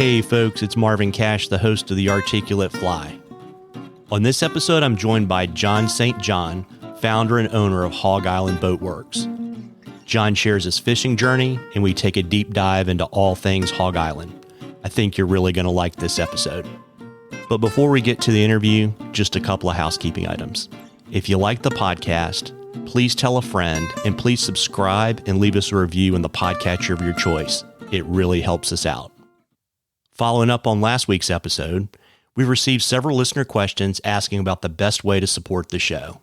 Hey folks, it's Marvin Cash, the host of The Articulate Fly. On this episode, I'm joined by John St. John, founder and owner of Hog Island Boat Works. John shares his fishing journey, and we take a deep dive into all things Hog Island. I think you're really going to like this episode. But before we get to the interview, just a couple of housekeeping items. If you like the podcast, please tell a friend, and please subscribe and leave us a review in the podcatcher of your choice. It really helps us out. Following up on last week's episode, we received several listener questions asking about the best way to support the show.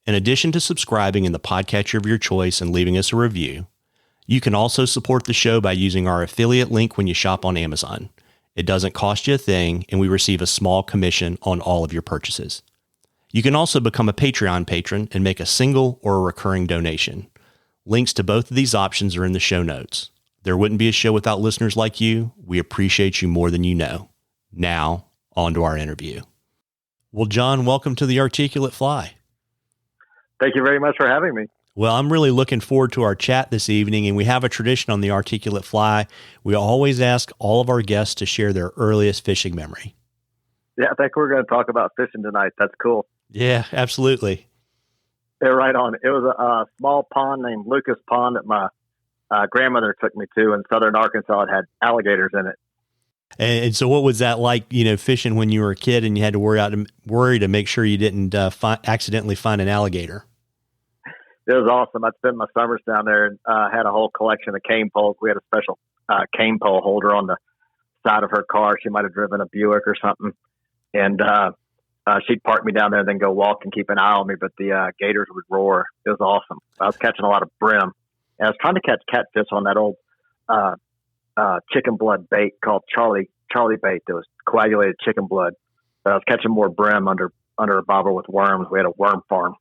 In addition to subscribing in the podcatcher of your choice and leaving us a review, you can also support the show by using our affiliate link when you shop on Amazon. It doesn't cost you a thing, and we receive a small commission on all of your purchases. You can also become a Patreon patron and make a single or a recurring donation. Links to both of these options are in the show notes. There wouldn't be a show without listeners like you. We appreciate you more than you know. Now, on to our interview. Well, John, welcome to The Articulate Fly. Thank you very much for having me. Well, I'm really looking forward to our chat this evening, and we have a tradition on The Articulate Fly. We always ask all of our guests to share their earliest fishing memory. Yeah, I think we're going to talk about fishing tonight. That's cool. Yeah, absolutely. Yeah, right on. It was a small pond named Lucas Pond that my grandmother took me to in southern Arkansas. It had alligators in it. And so what was that like, fishing when you were a kid and you had to worry to make sure you didn't accidentally find an alligator? It was awesome. I'd spend my summers down there and had a whole collection of cane poles. We had a special cane pole holder on the side of her car. She might have driven a Buick or something. And she'd park me down there and then go walk and keep an eye on me. But the gators would roar. It was awesome. I was catching a lot of brim. And I was trying to catch catfish on that old chicken blood bait called Charlie bait. That was coagulated chicken blood. But I was catching more brim under a bobber with worms. We had a worm farm.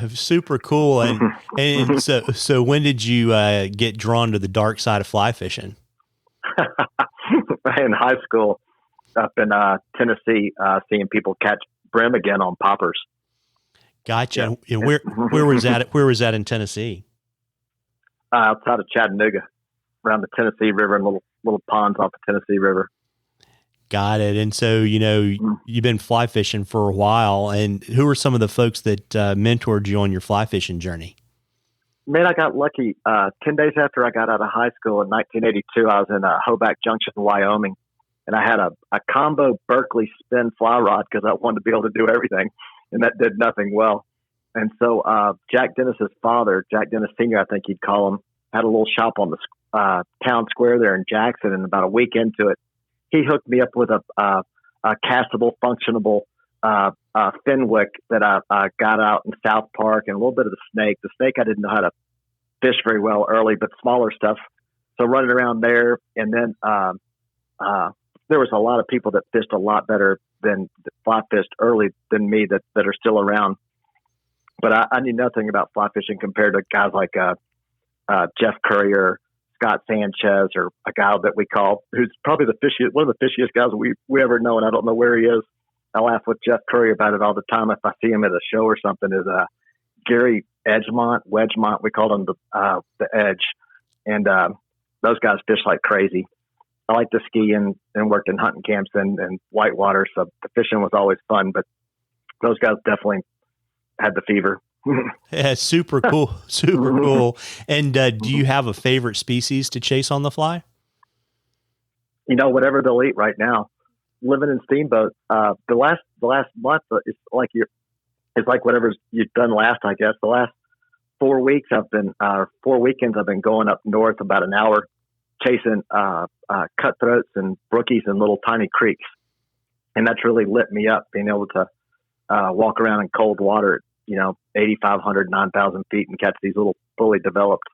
Super cool. And so when did you get drawn to the dark side of fly fishing? In high school, up in Tennessee, seeing people catch brim again on poppers. Gotcha. Yeah. And where was that? Where was that in Tennessee? Outside of Chattanooga, around the Tennessee River and little ponds off the Tennessee River. Got it. And so, you've been fly fishing for a while. And who are some of the folks that mentored you on your fly fishing journey? Man, I got lucky. 10 days after I got out of high school in 1982, I was in Hoback Junction, Wyoming. And I had a combo Berkeley spin fly rod because I wanted to be able to do everything. And that did nothing well. And so Jack Dennis's father, Jack Dennis Sr., I think you'd call him, had a little shop on the town square there in Jackson. And about a week into it, he hooked me up with a castable, functionable Fenwick that I got out in South Park, and a little bit of the snake. The snake I didn't know how to fish very well early, but smaller stuff. So running around there, and then there was a lot of people that fished a lot better than fly fished early than me that are still around. But I knew nothing about fly fishing compared to guys like Jeff Currier, Scott Sanchez, or a guy that we call, who's probably one of the fishiest guys we ever know, and I don't know where he is. I laugh with Jeff Currier about it all the time. If I see him at a show or something, is Gary Wedgemont. We called him the Edge, and those guys fish like crazy. I like to ski and worked in hunting camps and whitewater, so the fishing was always fun. But those guys definitely had the fever. Yeah, super cool. Super cool. And do you have a favorite species to chase on the fly? Whatever they'll eat right now. Living in Steamboat, the last month it's like whatever you've done last, I guess. The last 4 weeks 4 weekends I've been going up north about an hour chasing cutthroats and brookies and little tiny creeks. And that's really lit me up, being able to walk around in cold water, 8,500, 9,000 feet and catch these little fully developed,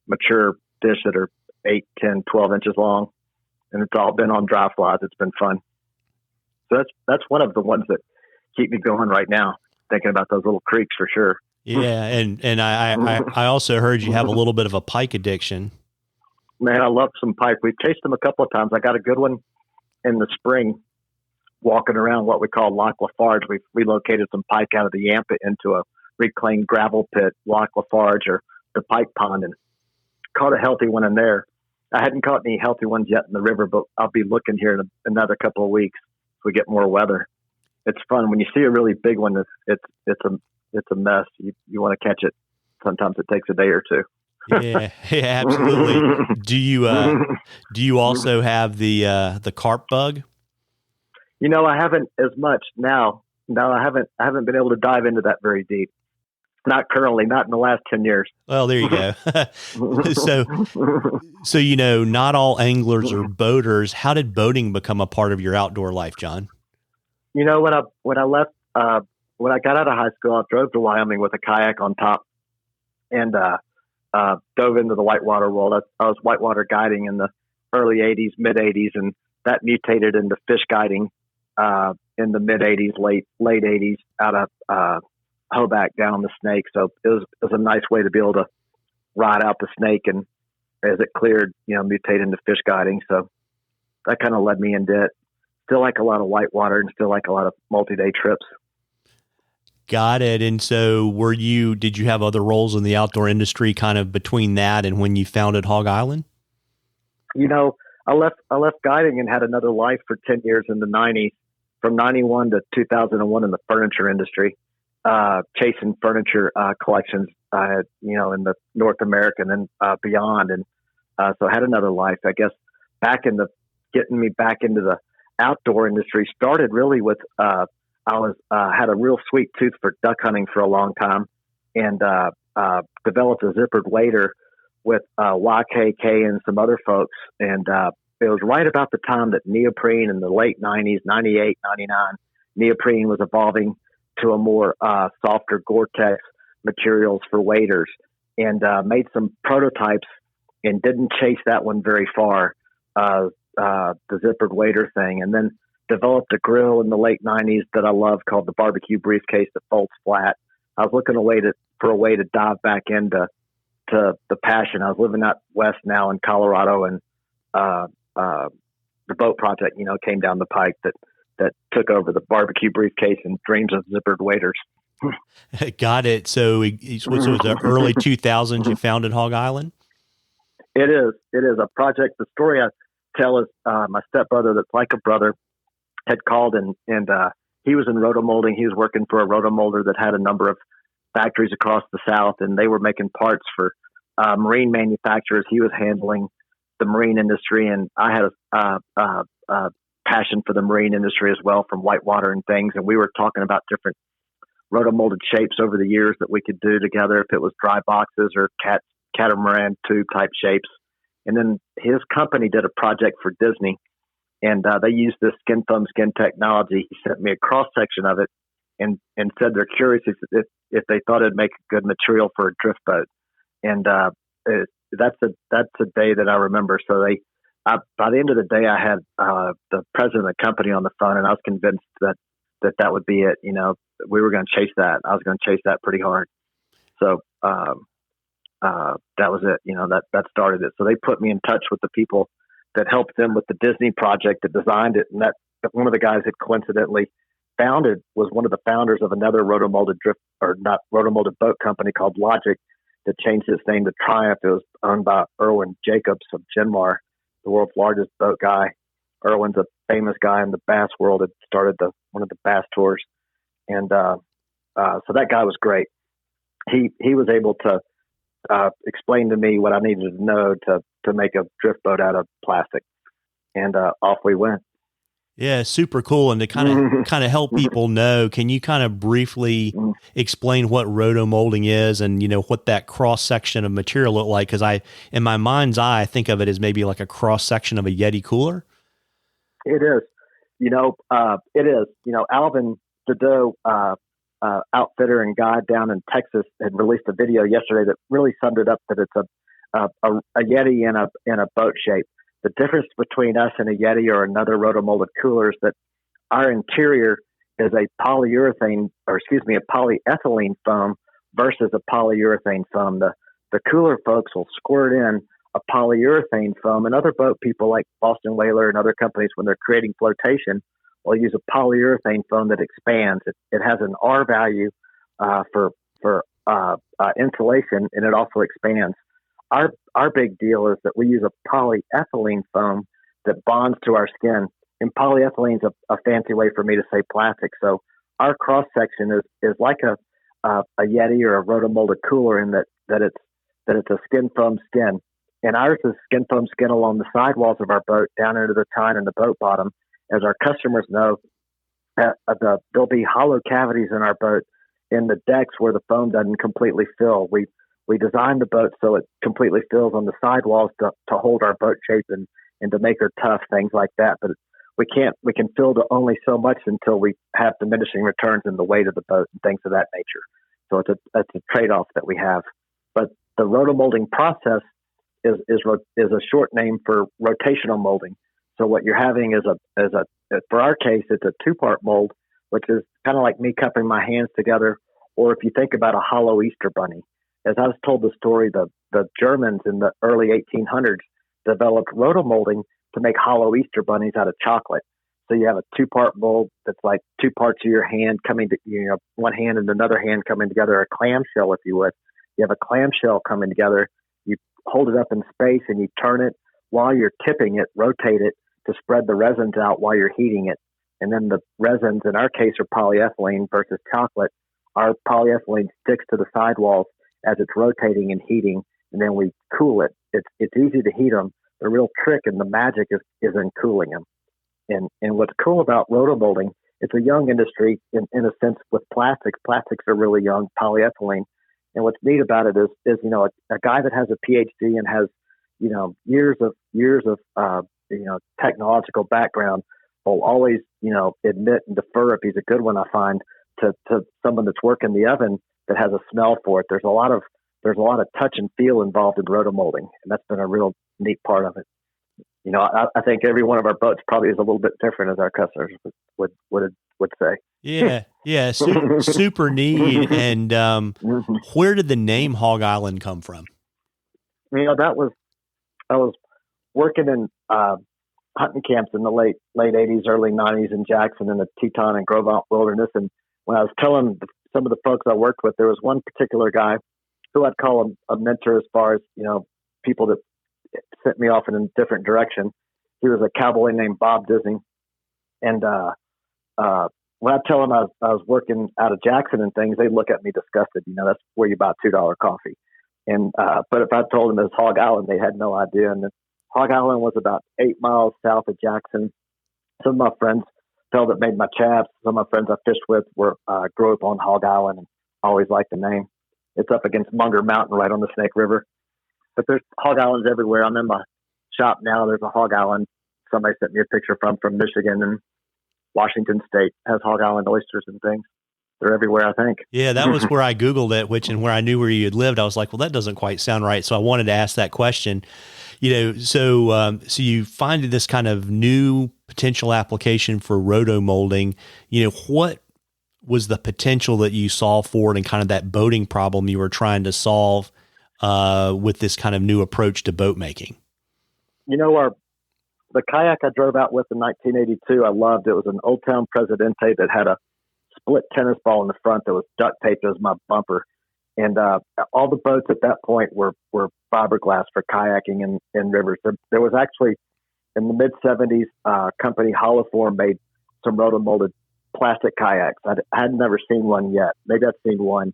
mature fish that are 8, 10, 12 inches long. And it's all been on dry flies. It's been fun. So that's one of the ones that keep me going right now, thinking about those little creeks for sure. Yeah. And I also heard you have a little bit of a pike addiction. Man, I love some pike. We've chased them a couple of times. I got a good one in the spring walking around what we call Loch Lafarge. We've relocated some pike out of the Yampa into a reclaimed gravel pit, Loch Lafarge, or the pike pond, and caught a healthy one in there. I hadn't caught any healthy ones yet in the river, but I'll be looking here in another couple of weeks if we get more weather. It's fun when you see a really big one. It's a mess. You want to catch it. Sometimes it takes a day or two. Yeah, absolutely. Do you also have the carp bug? I haven't as much now. No, I haven't been able to dive into that very deep. Not currently, not in the last 10 years. Well, there you go. So not all anglers are boaters. How did boating become a part of your outdoor life, John? When I left, when I got out of high school, I drove to Wyoming with a kayak on top and dove into the whitewater world. I was whitewater guiding in the early 80s, mid 80s, and that mutated into fish guiding in the mid 80s, late 80s out of Hobart down the Snake. So it was a nice way to be able to ride out the Snake, and as it cleared, mutate into fish guiding. So that kind of led me into it. Still like a lot of whitewater and still like a lot of multi-day trips. Got it. And so did you have other roles in the outdoor industry kind of between that and when you founded Hog Island? I left guiding and had another life for 10 years in the 90s, from 91 to 2001 in the furniture industry, chasing furniture collections, in the North America and then beyond. And so I had another life, I guess, getting me back into the outdoor industry started really with, I had a real sweet tooth for duck hunting for a long time, and developed a zippered wader with YKK and some other folks. And it was right about the time that neoprene in the late 90s, 98, 99, neoprene was evolving to a more softer Gore-Tex materials for waders, and made some prototypes and didn't chase that one very far, the zippered wader thing. And then developed a grill in the late 90s that I love called the barbecue briefcase that folds flat. I was looking for a way to dive back into the passion. I was living out west now in Colorado, and the boat project, came down the pike that took over the barbecue briefcase and dreams of zippered waders. Got it. So it was the early 2000s you founded Hog Island? It is a project. The story I tell is my stepbrother, that's like a brother, had called and he was in rotomolding. He was working for a rotomolder that had a number of factories across the South, and they were making parts for marine manufacturers. He was handling the marine industry, and I had a passion for the marine industry as well, from whitewater and things. And we were talking about different rotomolded shapes over the years that we could do together, if it was dry boxes or catamaran tube type shapes. And then his company did a project for Disney, and they used this skin foam skin technology. He sent me a cross section of it and said they're curious if they thought it'd make a good material for a drift boat. And that's a day that I remember. So by the end of the day, I had the president of the company on the phone, and I was convinced that would be it. We were going to chase that. I was going to chase that pretty hard. So that was it. That started it. So they put me in touch with the people that helped them with the Disney project, that designed it. And that one of the guys that coincidentally was one of the founders of another rotomolded boat company called Logic, that changed its name to Triumph. It was owned by Irwin Jacobs of Genmar, the world's largest boat guy. Irwin's a famous guy in the bass world. It started one of the bass tours. And so that guy was great. He was able to explain to me what I needed to know to make a drift boat out of plastic. And off we went. Yeah, super cool. And to kind of help people know, can you kind of briefly explain what rotomolding is and, what that cross section of material look like? Because in my mind's eye, I think of it as maybe like a cross section of a Yeti cooler. It is. It is. Alvin Dedeaux, outfitter and guide down in Texas, had released a video yesterday that really summed it up, that it's a Yeti in a boat shape. The difference between us and a Yeti or another rotomolded cooler is that our interior is a polyethylene foam versus a polyurethane foam. The cooler folks will squirt in a polyurethane foam, and other boat people like Boston Whaler and other companies, when they're creating flotation, will use a polyurethane foam that expands. It has an R value for insulation, and it also expands. our big deal is that we use a polyethylene foam that bonds to our skin, and polyethylene is a fancy way for me to say plastic. So our cross section is like a Yeti or a rotomolded cooler in that it's a skin foam skin, and ours is skin foam skin along the sidewalls of our boat down into the tine and the boat bottom. As our customers know, there'll be hollow cavities in our boat in the decks where the foam doesn't completely fill. We designed the boat so it completely fills on the sidewalls to hold our boat shape and to make her tough, things like that. But we can fill to only so much until we have diminishing returns in the weight of the boat and things of that nature. So it's a trade-off that we have. But the rotomolding process is a short name for rotational molding. So what you're having is for our case, it's a two-part mold, which is kind of like me cupping my hands together. Or if you think about a hollow Easter bunny, as I was told the story, the Germans in the early 1800s developed rotomolding to make hollow Easter bunnies out of chocolate. So you have a two-part mold that's like two parts of your hand coming to, one hand and another hand coming together, a clamshell, if you would. You have a clamshell coming together. You hold it up in space and you turn it while you're tipping it, rotate it to spread the resins out while you're heating it. And then the resins, in our case, are polyethylene versus chocolate. Our polyethylene sticks to the sidewalls as it's rotating and heating, and then we cool it. It's easy to heat them. The real trick and the magic is in cooling them. And what's cool about rotomolding, it's a young industry in a sense with plastics. Plastics are really young, polyethylene. And what's neat about it is a guy that has a PhD and has years of technological background will always admit and defer, if he's a good one, I find, to someone that's working the oven that has a smell for it. There's a lot of touch and feel involved in rotomolding, and that's been a real neat part of it. I think every one of our boats probably is a little bit different, as our customers would say. Yeah, super neat. And where did the name Hog Island come from? I was working in hunting camps in the late 80s, early 90s in Jackson in the Teton and Gros Ventre wilderness. And when I was telling some of the folks I worked with, there was one particular guy who I'd call a mentor as far as, people that sent me off in a different direction. He was a cowboy named Bob Disney. And when I tell them I was working out of Jackson and things, they look at me disgusted. That's where you buy $2 coffee. And but if I told them it was Hog Island, they had no idea. And Hog Island was about 8 miles south of Jackson. Some of my friends that made my chaps. Some of my friends I fished with grew up on Hog Island and always liked the name. It's up against Munger Mountain right on the Snake River. But there's Hog Islands everywhere. I'm in my shop now. There's a Hog Island. Somebody sent me a picture from Michigan, and Washington State has Hog Island oysters and things. They're everywhere, I think. Yeah, that was where I Googled it, and where I knew where you had lived. I was like, well, that doesn't quite sound right. So I wanted to ask that question. So you find this kind of new potential application for rotomolding. What was the potential that you saw for it, and kind of that boating problem you were trying to solve with this kind of new approach to boat making? The kayak I drove out with in 1982, I loved. It was an Old Town Presidente that had a split tennis ball in the front that was duct taped as my bumper. And all the boats at that point were fiberglass for kayaking in rivers. There was actually, in the mid-'70s, company Holoform made some rotomolded plastic kayaks. I had never seen one yet. Maybe I've seen one,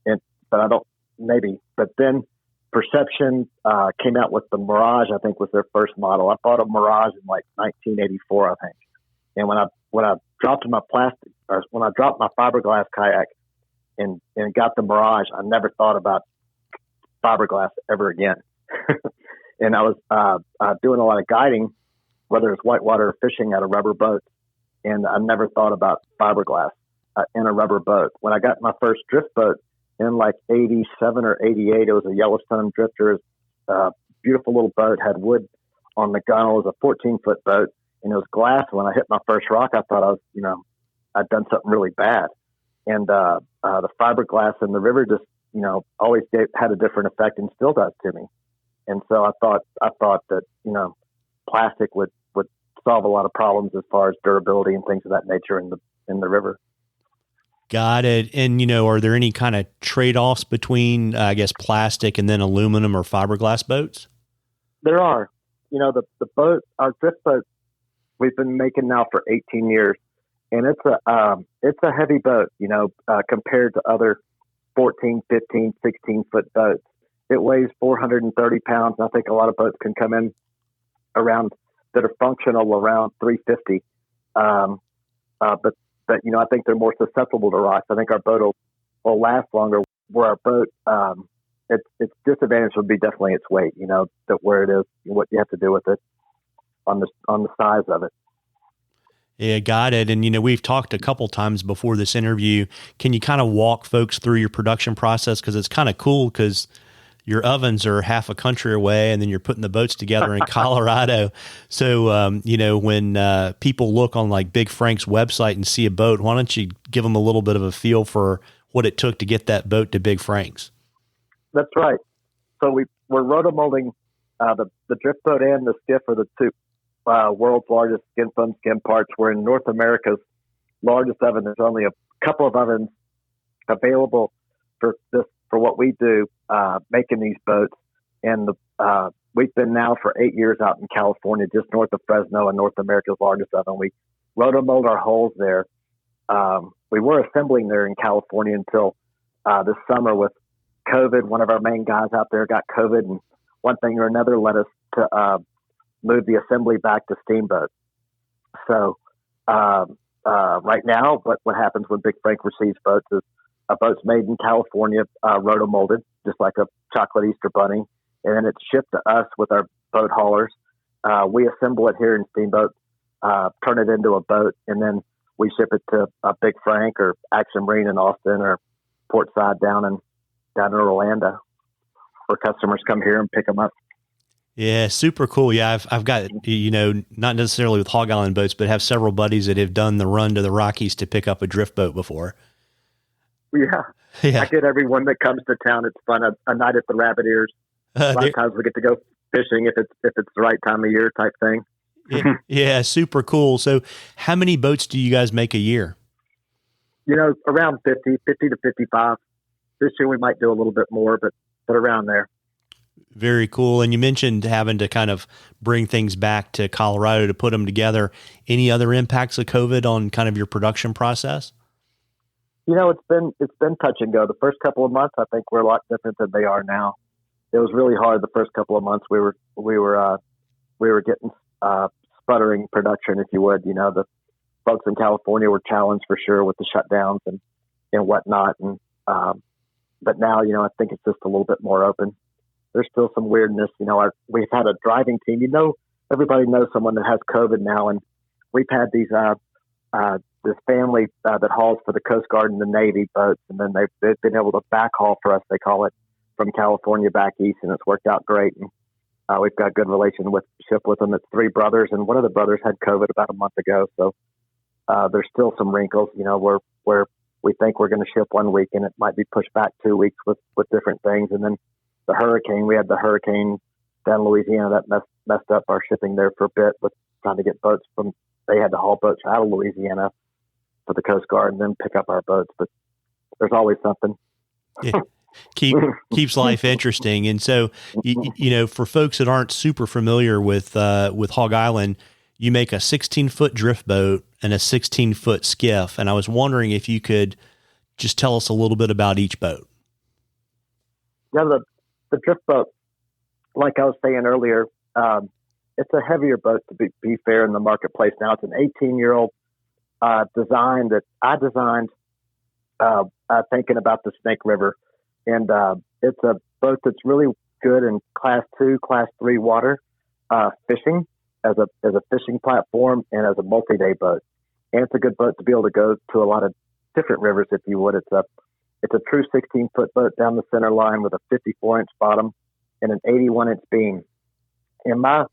but I don't, maybe. But then Perception came out with the Mirage, I think was their first model. I bought a Mirage in like 1984, I think. And when I dropped my fiberglass kayak and got the Mirage, I never thought about fiberglass ever again. And I was doing a lot of guiding, whether it's whitewater or fishing out of rubber boats, and I never thought about fiberglass in a rubber boat. When I got my first drift boat in like 87 or 88, it was a Yellowstone drifter, beautiful little boat, had wood on the gunnel. It was a 14-foot boat, and it was glass. When I hit my first rock, I thought I'd done something really bad. And the fiberglass in the river just, always had a different effect and still does to me. And so I thought that, plastic would solve a lot of problems as far as durability and things of that nature in the river. Got it. And, are there any kind of trade-offs between, I guess, plastic and then aluminum or fiberglass boats? There are. The boat, our drift boat, we've been making now for 18 years, and it's a heavy boat, compared to other 14, 15, 16-foot boats. It weighs 430 pounds. I think a lot of boats can come in around that are functional around 350. But I think they're more susceptible to rocks. I think our boat will last longer. Where our boat, its disadvantage would be definitely its weight. That where it is, what you have to do with it on the size of it. Yeah, got it. And, we've talked a couple times before this interview. Can you kind of walk folks through your production process? Because it's kind of cool because your ovens are half a country away and then you're putting the boats together in Colorado. So, when people look on like Big Frank's website and see a boat, why don't you give them a little bit of a feel for what it took to get that boat to Big Frank's? That's right. So we're rotomolding the drift boat and the skiff are the two world's largest skin foam skin parts. We're in North America's largest oven. There's only a couple of ovens available for what we do, making these boats. And we've been now for 8 years out in California, just north of Fresno, and North America's largest oven. We rotomold our hulls there. We were assembling there in California until this summer with COVID. One of our main guys out there got COVID, and one thing or another led us to move the assembly back to steamboat. So right now, what happens when Big Frank receives boats is a boat's made in California, rotomolded, just like a chocolate Easter bunny, and then it's shipped to us with our boat haulers. We assemble it here in Steamboat, turn it into a boat, and then we ship it to Big Frank or Action Marine in Austin or Portside down in Orlando, where customers come here and pick them up. Yeah, super cool. Yeah, I've got, not necessarily with Hog Island boats, but have several buddies that have done the run to the Rockies to pick up a drift boat before. Yeah. I get everyone that comes to town. It's fun. A night at the Rabbit Ears. A lot of times we get to go fishing if it's the right time of year type thing. Yeah, super cool. So how many boats do you guys make a year? Around 50 to 55. This year we might do a little bit more, but around there. Very cool. And you mentioned having to kind of bring things back to Colorado to put them together. Any other impacts of COVID on kind of your production process? It's been touch and go. The first couple of months, I think, were a lot different than they are now. It was really hard the first couple of months. We were getting sputtering production, if you would. The folks in California were challenged for sure with the shutdowns and whatnot. And but now, I think it's just a little bit more open. There's still some weirdness. We've had a driving team. Everybody knows someone that has COVID now, and we've had these this family that hauls for the Coast Guard and the Navy boats, and then they've been able to backhaul for us. They call it, from California back east, and it's worked out great. And we've got a good relationship with them. It's three brothers, and one of the brothers had COVID about a month ago. So there's still some wrinkles. Where we think we're going to ship 1 week, and it might be pushed back 2 weeks with different things. And then the hurricane, we had the hurricane down in Louisiana that messed up our shipping there for a bit with trying to get boats from. They had to haul boats out of Louisiana for the Coast Guard and then pick up our boats. But there's always something. Yeah. Keeps life interesting. And so, for folks that aren't super familiar with Hog Island, you make a 16-foot drift boat and a 16-foot skiff. And I was wondering if you could just tell us a little bit about each boat. Yeah, the drift boat, like I was saying earlier, it's a heavier boat to be fair in the marketplace now. It's an 18-year-old design that I designed thinking about the Snake River. And it's a boat that's really good in Class 2, Class 3 water fishing as a fishing platform and as a multi-day boat. And it's a good boat to be able to go to a lot of different rivers, if you would. It's a true 16-foot boat down the center line with a 54-inch bottom and an 81-inch beam. And my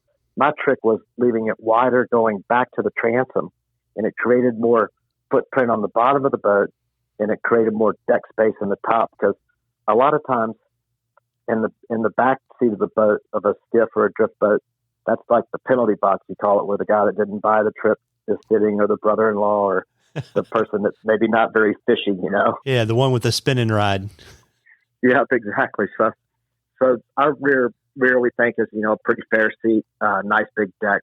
trick was leaving it wider going back to the transom, and it created more footprint on the bottom of the boat, and it created more deck space in the top, because a lot of times in the back seat of the boat, of a skiff or a drift boat, that's like the penalty box, you call it, where the guy that didn't buy the trip is sitting, or the brother-in-law, or the person that's maybe not very fishy, you know? Yeah, the one with the spinning rod. Yeah, exactly. So our rear we think is, you know, a pretty fair seat, nice big deck.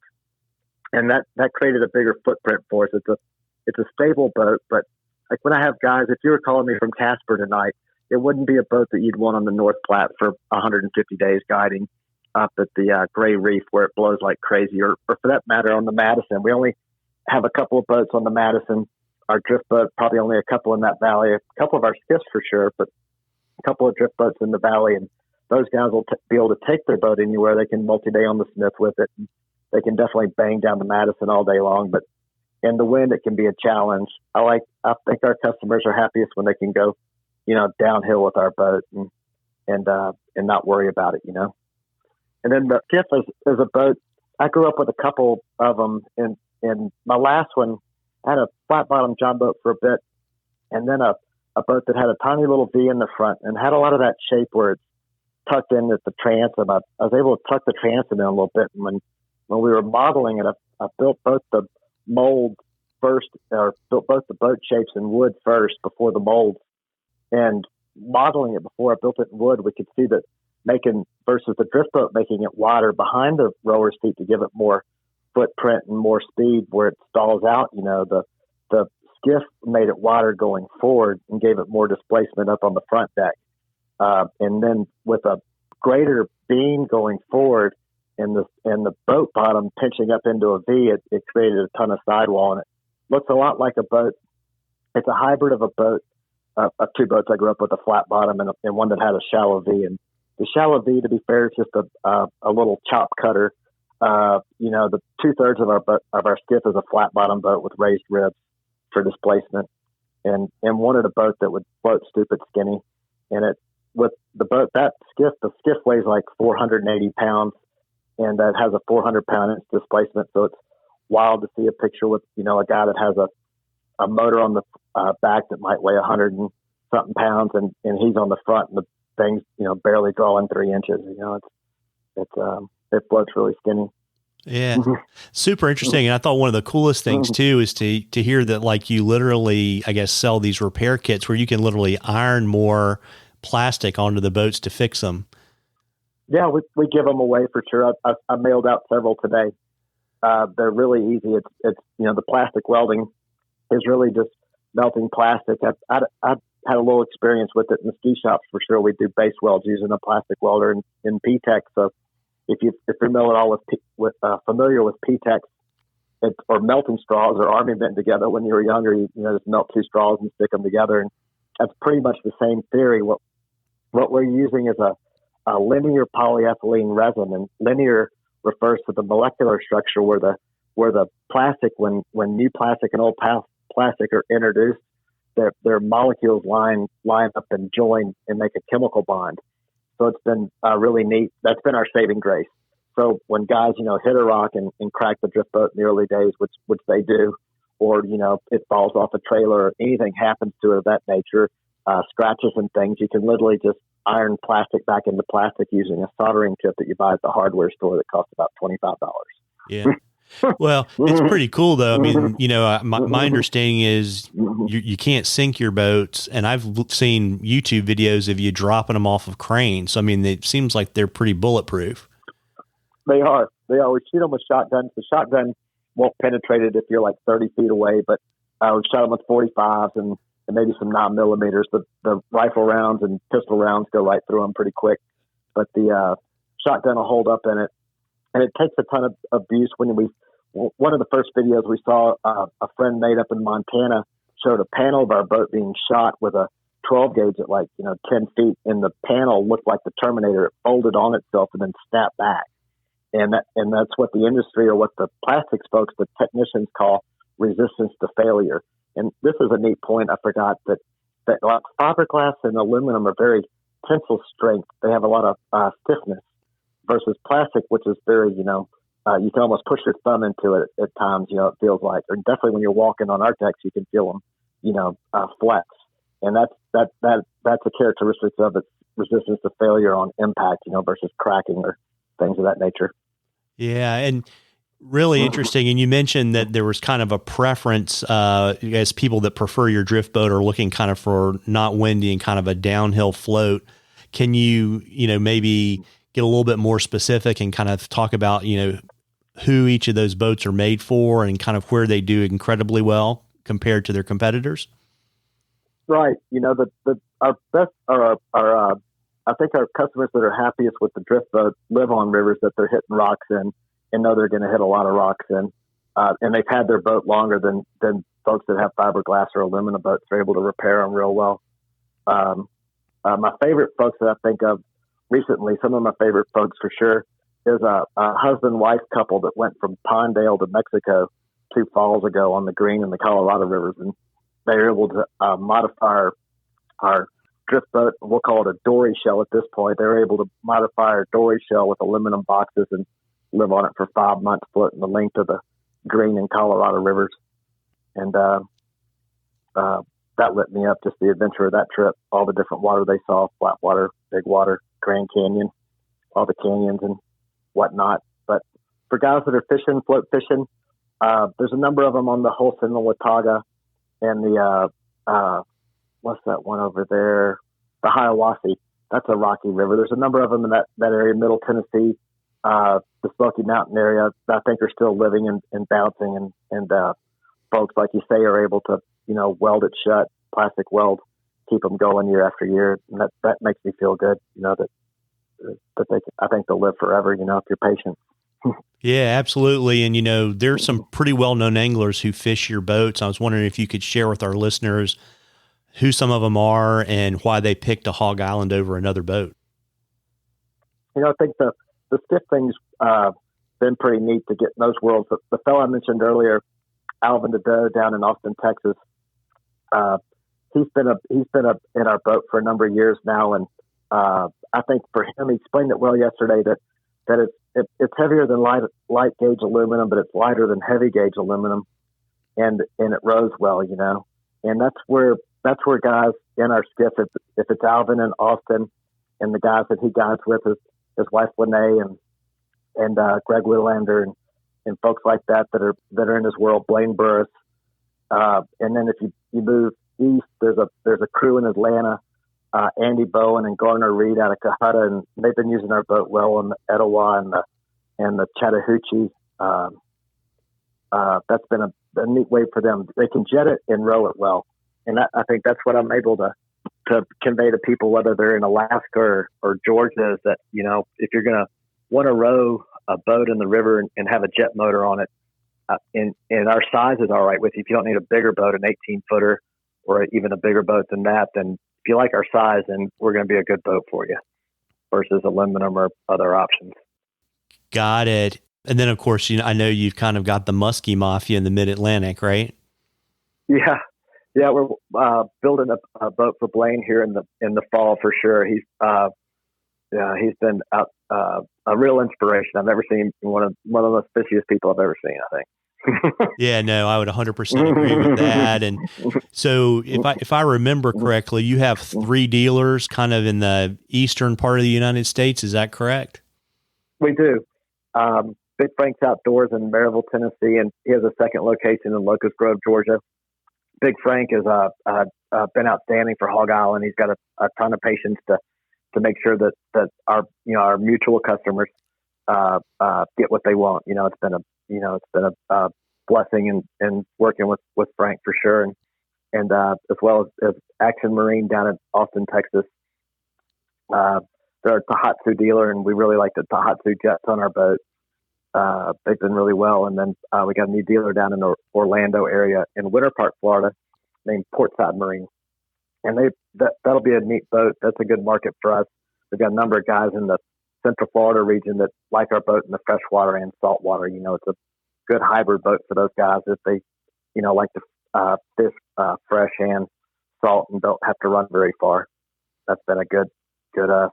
And that created a bigger footprint for us. It's a stable boat, but like when I have guys, if you were calling me from Casper tonight, it wouldn't be a boat that you'd want on the North Platte for 150 days guiding up at the Gray Reef where it blows like crazy, or for that matter on the Madison. We only have a couple of boats on the Madison. Our drift boat, probably only a couple in that valley, a couple of our skiffs for sure, but a couple of drift boats in the valley. And those guys will be able to take their boat anywhere. They can multi-day on the Smith with it. They can definitely bang down the Madison all day long, but in the wind, it can be a challenge. I think our customers are happiest when they can go, you know, downhill with our boat and not worry about it, you know. And then the skiff is a boat. I grew up with a couple of them, and my last one had a flat bottom John boat for a bit, and then a boat that had a tiny little V in the front and had a lot of that shape where it's tucked in at the transom. I was able to tuck the transom in a little bit. And when we were modeling it, I built both the mold first, or built both the boat shapes in wood first before the mold. And modeling it before I built it in wood, we could see that versus the drift boat, making it wider behind the rower's seat to give it more footprint and more speed where it stalls out. You know, the skiff made it wider going forward and gave it more displacement up on the front deck. And then with a greater beam going forward and the boat bottom pinching up into a V, it created a ton of sidewall, and it looks a lot like a boat. It's a hybrid of a boat, of two boats I grew up with, a flat bottom and one that had a shallow V. And the shallow V, to be fair, is just a little chop cutter. You know, the 2/3 of our skiff is a flat bottom boat with raised ribs for displacement, and wanted a boat that would float stupid skinny. And it with the boat, the skiff weighs like 480 pounds, and that has a 400-pound inch displacement. So it's wild to see a picture with, you know, a guy that has a motor on the back that might weigh 100 and something pounds, and he's on the front, and the thing's, you know, barely drawing 3 inches. You know, it floats really skinny. Yeah. Super interesting. And I thought one of the coolest things too is to hear that, like, you literally, I guess, sell these repair kits where you can literally iron more plastic onto the boats to fix them. Yeah, we give them away for sure. I mailed out several today. They're really easy. It's you know, the plastic welding is really just melting plastic. I had a little experience with it in the ski shops for sure. We do base welds using a plastic welder in P-Tex. So if you're familiar at all familiar with P-Tex, or melting straws or army bent together when you were younger, you know, just melt 2 straws and stick them together, and that's pretty much the same theory. What we're using is a linear polyethylene resin, and linear refers to the molecular structure where the plastic, when new plastic and old plastic are introduced, their molecules line up and join and make a chemical bond. So it's been really neat. That's been our saving grace. So when guys, you know, hit a rock and crack the drift boat in the early days, which they do, or, you know, it falls off a trailer or anything happens to it of that nature, scratches and things, you can literally just iron plastic back into plastic using a soldering kit that you buy at the hardware store that costs about $25. Yeah. Well, it's pretty cool though. I mean, you know, my understanding is you can't sink your boats, and I've seen YouTube videos of you dropping them off of cranes. So, I mean, it seems like they're pretty bulletproof. They are. We shoot them with shotguns. The shotgun won't penetrate it if you're like 30 feet away, but we shot them with 45s and maybe some 9mm. The rifle rounds and pistol rounds go right through them pretty quick, but the shotgun will hold up in it. And it takes a ton of abuse. One of the first videos we saw, a friend made up in Montana showed a panel of our boat being shot with a 12 gauge at 10 feet, and the panel looked like the Terminator. It folded on itself and then snapped back. And that's what the industry, or what the plastics folks, the technicians, call resistance to failure. And this is a neat point. I forgot that like fiberglass and aluminum are very tensile strength. They have a lot of stiffness versus plastic, which is very, you can almost push your thumb into it at times. You know, it feels like, or definitely when you're walking on our decks, you can feel them, flex. And that's a characteristic of its resistance to failure on impact, versus cracking or things of that nature. Yeah. And Really interesting. And you mentioned that there was kind of a preference, as people that prefer your drift boat are looking kind of for not windy and kind of a downhill float. Can you, maybe get a little bit more specific and kind of talk about, who each of those boats are made for and kind of where they do incredibly well compared to their competitors? Right. Our best I think our customers that are happiest with the drift boat live on rivers that they're hitting rocks in and know they're going to hit a lot of rocks in. And they've had their boat longer than folks that have fiberglass or aluminum boats are able to repair them real well. My favorite folks that I think of recently, some of my favorite folks for sure, is a husband-wife couple that went from Pondale to Mexico 2 falls ago on the Green and the Colorado rivers. And they were able to modify our drift boat. We'll call it a dory shell at this point. They were able to modify our dory shell with aluminum boxes and live on it for 5 months, floating the length of the Green and Colorado rivers. And that lit me up, just the adventure of that trip, all the different water they saw, flat water, big water, Grand Canyon, all the canyons and whatnot. But for guys that are fishing, float fishing, there's a number of them on the Holson, the Watauga, and the, what's that one over there? The Hiawassee. That's a rocky river. There's a number of them in that area, Middle Tennessee, the Smoky Mountain area, I think are still living and bouncing. And folks, like you say, are able to, weld it shut, plastic weld, keep them going year after year. And that makes me feel good, that I think they'll live forever, if you're patient. Yeah, absolutely. And, there's some pretty well-known anglers who fish your boats. I was wondering if you could share with our listeners who some of them are and why they picked a Hog Island over another boat. I think the skiff thing's been pretty neat to get in those worlds. The fellow I mentioned earlier, Alvin DeDoe down in Austin, Texas, he's been in our boat for a number of years now. And I think for him, he explained it well yesterday that it's heavier than light gauge aluminum, but it's lighter than heavy gauge aluminum, and it rows well, and that's where guys in our skiff, if it's Alvin in Austin and the guys that he guides with his wife Lene and Greg Whittlander and folks like that are in his world, Blaine Burris, and then if you move east, there's a crew in Atlanta. Andy Bowen and Garner Reed out of Cohutta, and they've been using our boat well in the Etowah and the Chattahoochee. That's been a neat way for them. They can jet it and row it well, and I think that's what I'm able to convey to people, whether they're in Alaska or Georgia, is that if you're going to want to row a boat in the river and have a jet motor on it, and our size is all right with you. If you don't need a bigger boat, an 18-footer, or even a bigger boat than that, then if you like our size, then we're going to be a good boat for you versus aluminum or other options. Got it. And then, of course, I know you've kind of got the Muskie Mafia in the Mid-Atlantic, right? Yeah. We're building a boat for Blaine here in the fall for sure. He's been a real inspiration. I've ever seen one of the most fishiest people I've ever seen, I think. Yeah, no, I would 100% agree with that. And so if I remember correctly, you have 3 dealers kind of in the eastern part of the United States. Is that correct? We do. Big Frank's Outdoors in Maryville, Tennessee, and he has a second location in Locust Grove, Georgia. Big Frank has been outstanding for Hog Island. He's got a ton of patience to make sure that our mutual customers get what they want. It's been a blessing and working with Frank for sure, and as well as Action Marine down in Austin, Texas. They're a Tohatsu dealer, and we really like the Tohatsu jets on our boat. They've been really well, and then we got a new dealer down in the Orlando area in Winter Park, Florida, named Portside Marine, and that'll be a neat boat. That's a good market for us. We've got a number of guys in the Central Florida region that like our boat in the freshwater and saltwater. It's a good hybrid boat for those guys if they, like to fish fresh and salt and don't have to run very far. That's been a good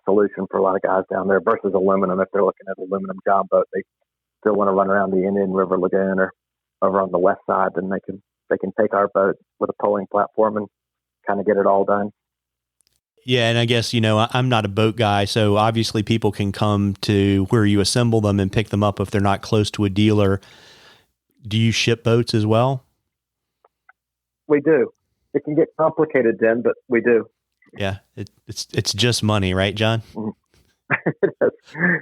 solution for a lot of guys down there versus aluminum. If they're looking at aluminum John boat, they still want to run around the Indian River Lagoon or over on the west side, then they can take our boat with a polling platform and kind of get it all done. Yeah, and I guess, I'm not a boat guy, so obviously people can come to where you assemble them and pick them up if they're not close to a dealer. Do you ship boats as well? We do. It can get complicated then, but we do. Yeah, it's just money, right, John? It is.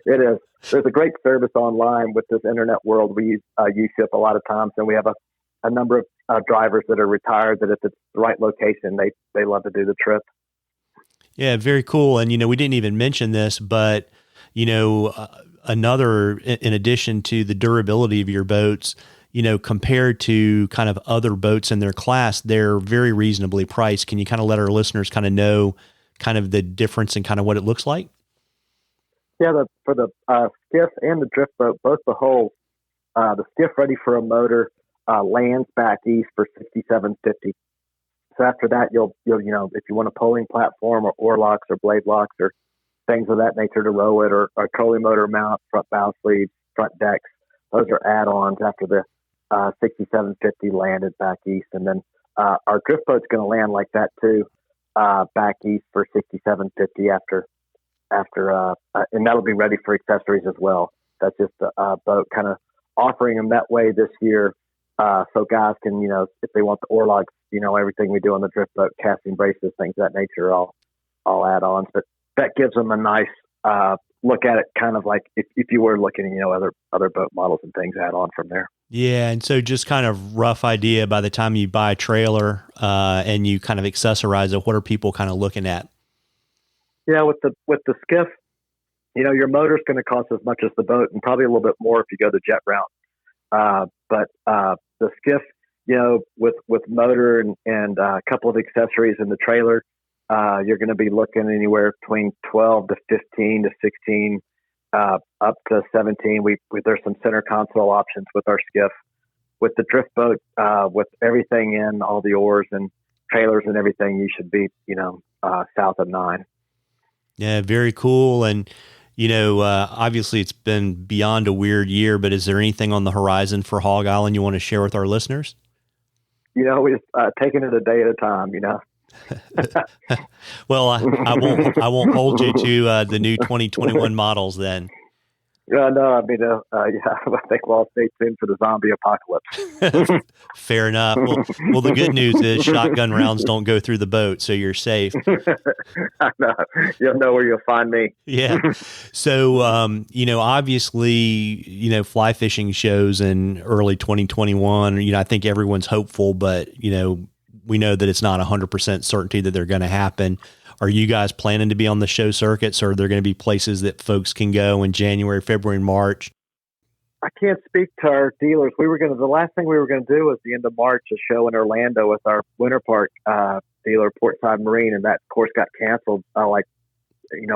It is. There's a great service online with this internet world. We use U-Ship a lot of times, and we have a number of drivers that are retired that if it's the right location, they love to do the trip. Yeah, very cool. And, we didn't even mention this, but, another, in addition to the durability of your boats, compared to kind of other boats in their class, they're very reasonably priced. Can you kind of let our listeners kind of know kind of the difference and kind of what it looks like? Yeah, for the skiff and the drift boat, both the hulls, the skiff ready for a motor lands back east for $67.50. So after that, you'll if you want a poling platform or oar locks or blade locks or things of that nature to row it, or a trolling motor mount, front bow sleeves, front decks, those are add-ons after the $67.50 landed back east. And then our drift boat's going to land like that too, back east for $67.50 after and that'll be ready for accessories as well. That's just a boat kind of offering them that way this year. So guys can, if they want the oar locks, everything we do on the drift boat, casting braces, things of that nature, all add-ons. But that gives them a nice look at it, kind of like if you were looking at, other boat models and things, add on from there. Yeah. And so just kind of rough idea, by the time you buy a trailer and you kind of accessorize it, what are people kind of looking at? Yeah, with the skiff, your motor's going to cost as much as the boat, and probably a little bit more if you go the jet route. But the skiff, with motor and a couple of accessories in the trailer, you're going to be looking anywhere between 12 to 15 to 16, up to 17. There's some center console options with our skiff. With the drift boat, with everything in, all the oars and trailers and everything, you should be, south of 9. Yeah, very cool. And, obviously it's been beyond a weird year, but is there anything on the horizon for Hog Island you want to share with our listeners? We've taken it a day at a time, Well, I won't hold you to the new 2021 models then. No, I think we'll all stay tuned for the zombie apocalypse. Fair enough. Well, the good news is shotgun rounds don't go through the boat, so you're safe. I know. You'll know where you'll find me. Yeah. So, obviously, fly fishing shows in early 2021, I think everyone's hopeful, but, we know that it's not 100% certainty that they're going to happen. Are you guys planning to be on the show circuits, or are there going to be places that folks can go in January, February, and March? I can't speak to our dealers. The last thing we were going to do was the end of March, a show in Orlando with our Winter Park dealer, Portside Marine, and that of course got canceled a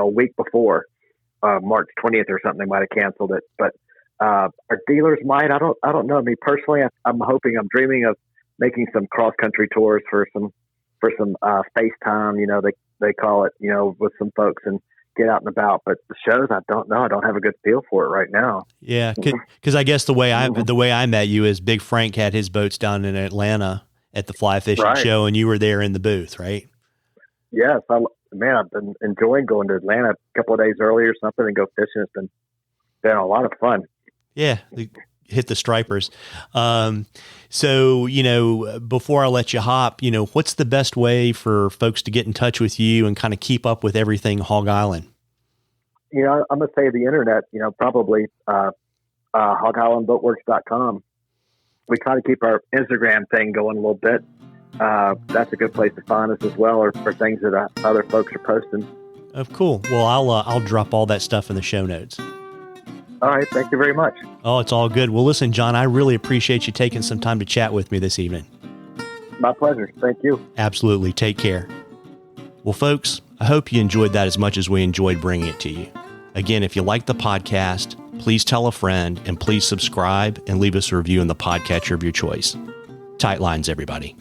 week before, March 20th or something. They might have canceled it, but our dealers might. I don't know. Me personally, I'm dreaming of making some cross country tours for some FaceTime. They call it, with some folks, and get out and about. But the shows, I don't know. I don't have a good feel for it right now. Yeah, because I guess the way I met you is Big Frank had his boats down in Atlanta at the fly fishing show, and you were there in the booth, right? Yes, I've been enjoying going to Atlanta a couple of days earlier or something and go fishing. It's been a lot of fun. Yeah. Hit the stripers. So, before I let you hop, what's the best way for folks to get in touch with you and kind of keep up with everything Hog Island? I'm going to say the internet, probably hogislandboatworks.com. We try to keep our Instagram thing going a little bit. That's a good place to find us as well, or things that other folks are posting. Oh, cool. Well, I'll drop all that stuff in the show notes. All right. Thank you very much. Oh, it's all good. Well, listen, John, I really appreciate you taking some time to chat with me this evening. My pleasure. Thank you. Absolutely. Take care. Well, folks, I hope you enjoyed that as much as we enjoyed bringing it to you. Again, if you like the podcast, please tell a friend, and please subscribe and leave us a review in the podcatcher of your choice. Tight lines, everybody.